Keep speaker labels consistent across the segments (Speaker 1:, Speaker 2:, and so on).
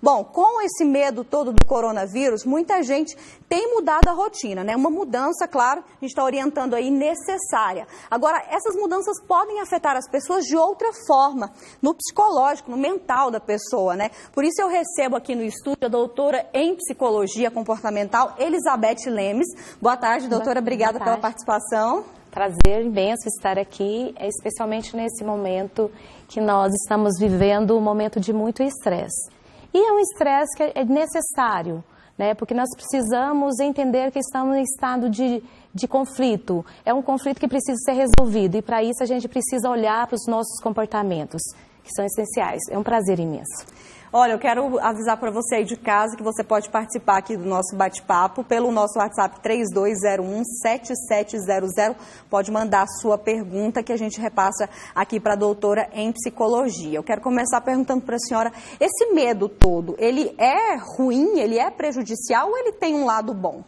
Speaker 1: Bom, com esse medo todo do coronavírus, muita gente tem mudado a rotina, né? Uma mudança, claro, a gente está orientando aí, necessária. Agora, essas mudanças podem afetar as pessoas de outra forma, no psicológico, no mental da pessoa, né? Por isso eu recebo aqui no estúdio a doutora em psicologia comportamental, Elizabeth Lemes. Boa tarde, doutora. Obrigada pela participação.
Speaker 2: Prazer imenso estar aqui, especialmente nesse momento que nós estamos vivendo um momento de muito estresse. E é um estresse que é necessário, né? Porque nós precisamos entender que estamos em estado de conflito. É um conflito que precisa ser resolvido e para isso a gente precisa olhar para os nossos comportamentos, que são essenciais. É um prazer imenso.
Speaker 1: Olha, eu quero avisar para você aí de casa que você pode participar aqui do nosso bate-papo pelo nosso WhatsApp 3201-7700. Pode mandar a sua pergunta que a gente repassa aqui para a doutora em psicologia. Eu quero começar perguntando para a senhora, esse medo todo, ele é ruim, ele é prejudicial ou ele tem um lado bom?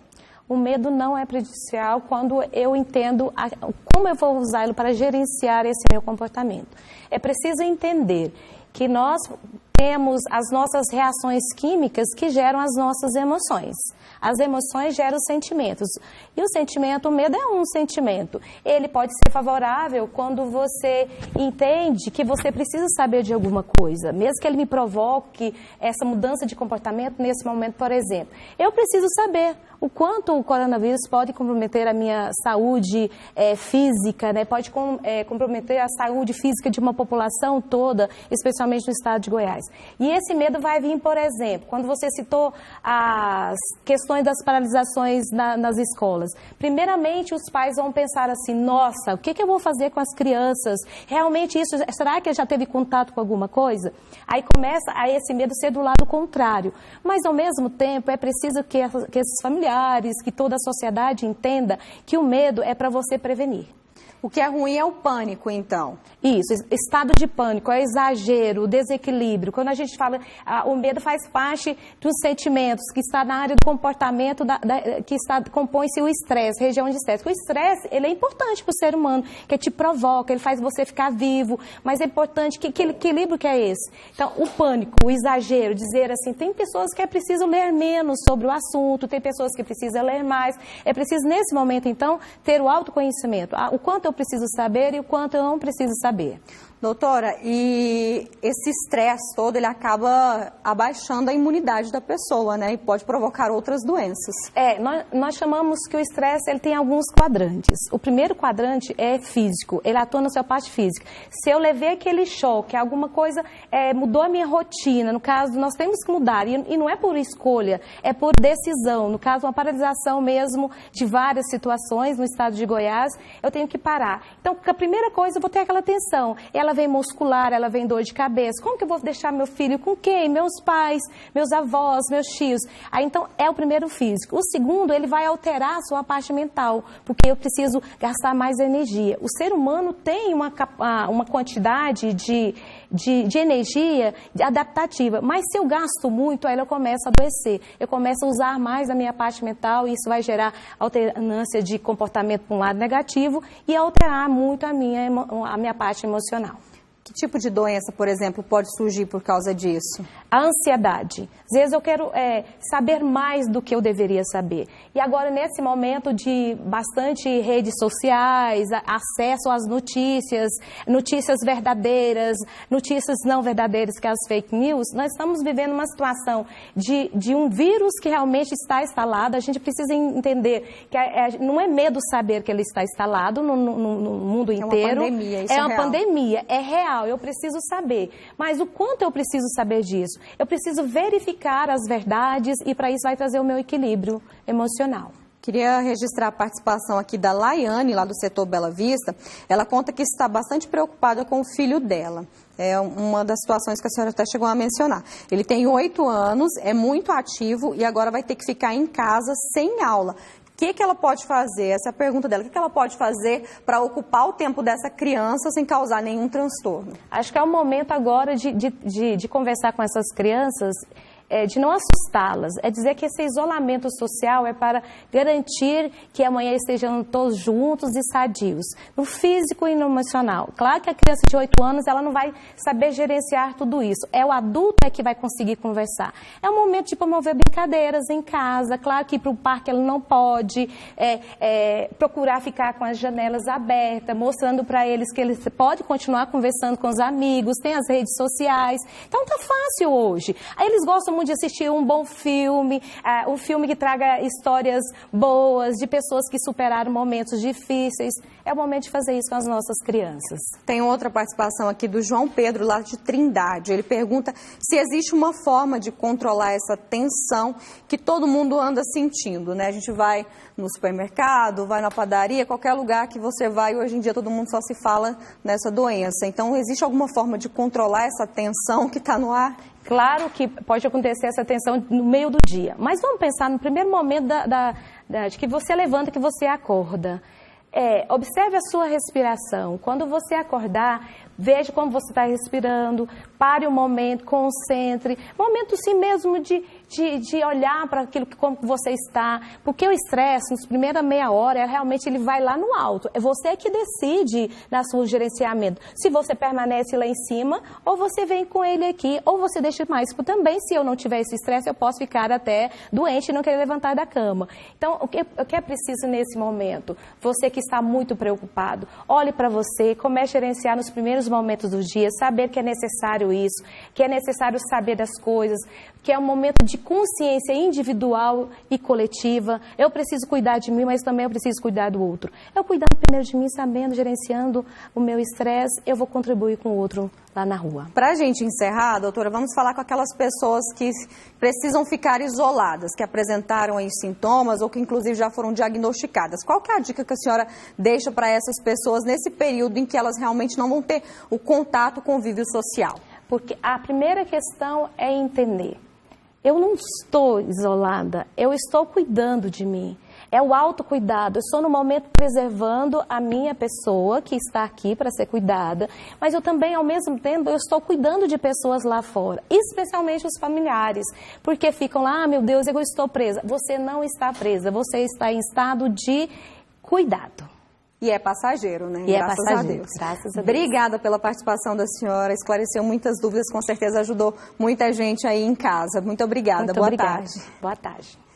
Speaker 2: O medo não é prejudicial quando eu entendo como eu vou usá-lo para gerenciar esse meu comportamento. É preciso entender que nós temos as nossas reações químicas que geram as nossas emoções. As emoções geram sentimentos. E o sentimento, o medo é um sentimento. Ele pode ser favorável quando você entende que você precisa saber de alguma coisa. Mesmo que ele me provoque essa mudança de comportamento nesse momento, por exemplo. Eu preciso saber o quanto o coronavírus pode comprometer a minha saúde física, né? Pode comprometer a saúde física de uma população toda, especialmente no estado de Goiás. E esse medo vai vir, por exemplo, quando você citou as questões das paralisações nas escolas. Primeiramente, os pais vão pensar assim, nossa, o que eu vou fazer com as crianças? Realmente isso, será que já teve contato com alguma coisa? Aí começa a esse medo ser do lado contrário. Mas, ao mesmo tempo, é preciso que esses familiares, que toda a sociedade entenda que o medo é para você prevenir.
Speaker 1: O que é ruim é o pânico, então.
Speaker 2: Isso, estado de pânico, é exagero, o desequilíbrio. Quando a gente fala, o medo faz parte dos sentimentos, que está na área do comportamento, compõe-se o estresse, região de estresse. O estresse, ele é importante para o ser humano, que te provoca, ele faz você ficar vivo, mas é importante, que equilíbrio que é esse? Então, o pânico, o exagero, dizer assim, tem pessoas que é preciso ler menos sobre o assunto, tem pessoas que precisam ler mais, é preciso, nesse momento, então, ter o autoconhecimento, o quanto eu preciso saber e o quanto eu não preciso saber.
Speaker 1: Doutora, e esse estresse todo, ele acaba abaixando a imunidade da pessoa, né? E pode provocar outras doenças.
Speaker 2: Nós chamamos que o estresse, ele tem alguns quadrantes. O primeiro quadrante é físico, ele atua na sua parte física. Se eu levei aquele choque, alguma coisa mudou a minha rotina, no caso, nós temos que mudar, e não é por escolha, é por decisão. No caso, uma paralisação mesmo de várias situações no estado de Goiás, eu tenho que parar. Então, a primeira coisa, eu vou ter aquela tensão. Ela vem muscular, ela vem dor de cabeça. Como que eu vou deixar meu filho com quem? Meus pais, meus avós, meus tios. Aí, então, é o primeiro físico. O segundo, ele vai alterar a sua parte mental, porque eu preciso gastar mais energia. O ser humano tem uma quantidade de energia adaptativa, mas se eu gasto muito, aí eu começo a adoecer. Eu começo a usar mais a minha parte mental e isso vai gerar alternância de comportamento para um lado negativo e alterar muito a minha parte emocional.
Speaker 1: Que tipo de doença, por exemplo, pode surgir por causa disso?
Speaker 2: A ansiedade. Às vezes eu quero saber mais do que eu deveria saber. E agora, nesse momento de bastante redes sociais, acesso às notícias, notícias verdadeiras, notícias não verdadeiras, que é as fake news, nós estamos vivendo uma situação de um vírus que realmente está instalado. A gente precisa entender que não é medo saber que ele está instalado no mundo inteiro.
Speaker 1: É uma pandemia, isso
Speaker 2: é uma pandemia, é real. Eu preciso saber, mas o quanto eu preciso saber disso? Eu preciso verificar as verdades e para isso vai trazer o meu equilíbrio emocional.
Speaker 1: Queria registrar a participação aqui da Laiane, lá do setor Bela Vista. Ela conta que está bastante preocupada com o filho dela. É uma das situações que a senhora até chegou a mencionar. Ele tem 8 anos, é muito ativo e agora vai ter que ficar em casa sem aula. O que ela pode fazer? Essa é a pergunta dela. O que ela pode fazer para ocupar o tempo dessa criança sem causar nenhum transtorno?
Speaker 2: Acho que é o momento agora de conversar com essas crianças de não assustá-las, é dizer que esse isolamento social é para garantir que amanhã estejam todos juntos e sadios, no físico e no emocional. Claro que a criança de 8 anos, ela não vai saber gerenciar tudo isso, é o adulto que vai conseguir conversar. É o momento de promover brincadeiras em casa, claro que para o parque ela não pode, procurar ficar com as janelas abertas, mostrando para eles que eles podem continuar conversando com os amigos, tem as redes sociais, então tá fácil hoje. Aí eles gostam muito de assistir um bom filme, um filme que traga histórias boas, de pessoas que superaram momentos difíceis. É o momento de fazer isso com as nossas crianças.
Speaker 1: Tem outra participação aqui do João Pedro, lá de Trindade. Ele pergunta se existe uma forma de controlar essa tensão que todo mundo anda sentindo, né? A gente vai no supermercado, vai na padaria, qualquer lugar que você vai, hoje em dia todo mundo só se fala nessa doença. Então, existe alguma forma de controlar essa tensão que está no ar?
Speaker 2: Claro que pode acontecer essa tensão no meio do dia, mas vamos pensar no primeiro momento de que você levanta, que você acorda. Observe a sua respiração. Quando você acordar, veja como você está respirando, pare um momento, concentre. Momento sim mesmo de olhar para aquilo, como você está. Porque o estresse, nos primeiros meia hora, realmente ele vai lá no alto. É você que decide no seu gerenciamento. Se você permanece lá em cima, ou você vem com ele aqui, ou você deixa mais. Também, se eu não tiver esse estresse, eu posso ficar até doente e não querer levantar da cama. Então, o que é preciso nesse momento? Você que está muito preocupado, olhe para você, comece a gerenciar nos primeiros momentos do dia, saber que é necessário isso, que é necessário saber das coisas, que é um momento de consciência individual e coletiva. Eu preciso cuidar de mim, mas também eu preciso cuidar do outro. Eu cuidando primeiro de mim, sabendo, gerenciando o meu estresse, eu vou contribuir com o outro lá na rua.
Speaker 1: Para a gente encerrar, doutora, vamos falar com aquelas pessoas que precisam ficar isoladas, que apresentaram aí sintomas ou que inclusive já foram diagnosticadas. Qual que é a dica que a senhora deixa para essas pessoas nesse período em que elas realmente não vão ter o contato, o convívio social?
Speaker 2: Porque a primeira questão é entender. Eu não estou isolada, eu estou cuidando de mim. É o autocuidado, eu estou no momento preservando a minha pessoa que está aqui para ser cuidada, mas eu também, ao mesmo tempo, eu estou cuidando de pessoas lá fora, especialmente os familiares, porque ficam lá, meu Deus, eu estou presa. Você não está presa, você está em estado de cuidado.
Speaker 1: E é passageiro, né?
Speaker 2: E graças a Deus. Graças a Deus.
Speaker 1: Obrigada pela participação da senhora, esclareceu muitas dúvidas, com certeza ajudou muita gente aí em casa. Muito obrigada. Boa tarde.
Speaker 2: Boa tarde.